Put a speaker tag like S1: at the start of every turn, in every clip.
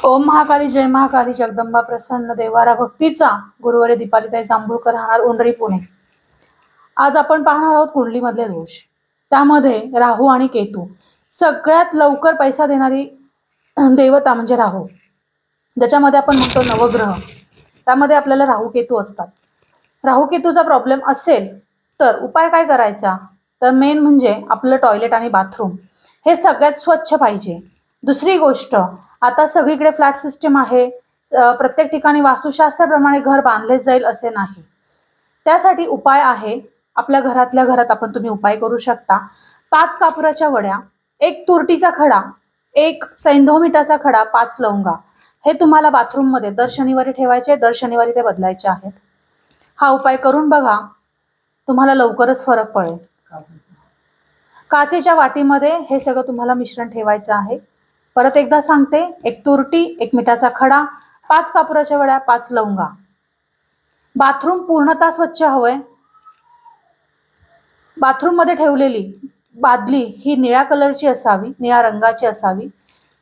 S1: ओम महाकाली जय महाकाली जगदंबा प्रसन्न देवारा भक्तीचा गुरुवारी दीपालीताई जांभूळकर राहणार उंडरी पुणे। आज आपण पाहणार आहोत कुंडलीमधले दोष, त्यामध्ये राहू आणि केतू। सगळ्यात लवकर पैसा देणारी देवता म्हणजे राहू, ज्याच्यामध्ये आपण म्हणतो नवग्रह, त्यामध्ये आपल्याला राहू केतू असतात। राहू केतूचा प्रॉब्लेम असेल तर उपाय काय करायचा, तर मेन म्हणजे आपलं टॉयलेट आणि बाथरूम हे सगळ्यात स्वच्छ पाहिजे। दुसरी गोष्ट, आता सगळीकडे फ्लॅट सिस्टम आहे, प्रत्येक ठिकाणी वास्तुशास्त्राप्रमाणे घर बांधले जाईल असे नाही। त्यासाठी उपाय आहे, आपल्या घरातल्या घरात तुम्ही उपाय करू शकता। 5 कापुराच्या वड्या, 1 तुरटीचा खडा, 1 सैंधव मीठाचा खडा, 5 लवंगा हे तुम्हाला बाथरूम मध्ये दर शनिवारी ठेवायचे, दर शनिवारी ते बदलायचे आहेत। हा उपाय करून बघा, तुम्हाला लवकरच फरक पडेल। काचेच्या वाटीमध्ये हे सगळं तुम्हाला मिश्रण ठेवायचं आहे। परत एकदा सांगते, 1 तुरटी, 1 मिठाचा खडा, 5 कापुराच्या वड्या, 5 लवंगा। बाथरूम पूर्णतः स्वच्छ हवंय। बाथरूम मध्ये ठेवलेली बादली ही निळ्या कलरची असावी, निळ्या रंगाची असावी।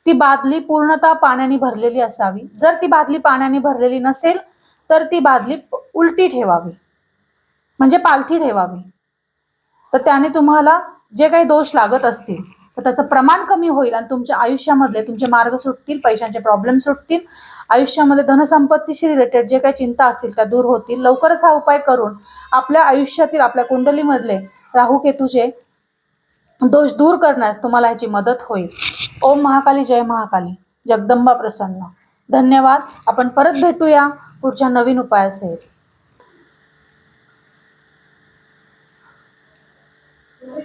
S1: ती बादली पूर्णतः पाण्याने भरलेली असावी। जर ती बादली पाण्याने भरलेली नसेल तर ती बादली उलटी ठेवावी, म्हणजे पालथी ठेवावी। तर त्याने तुम्हाला जे काही दोष लागत असतील तर त्याचं प्रमाण कमी होईल आणि तुमच्या आयुष्यामधले तुमचे मार्ग सुटतील, पैशांचे प्रॉब्लेम सुटतील, आयुष्यामध्ये धनसंपत्तीशी रिलेटेड जे काही चिंता असतील त्या दूर होतील। लवकरच हा उपाय करून आपल्या आयुष्यातील, आपल्या कुंडलीमधले राहू केतूचे दोष दूर करण्यास तुम्हाला याची मदत होईल। ओम महाकाली जय महाकाली जगदंबा प्रसन्न। धन्यवाद। आपण परत भेटूया पुढच्या नवीन उपायासहित।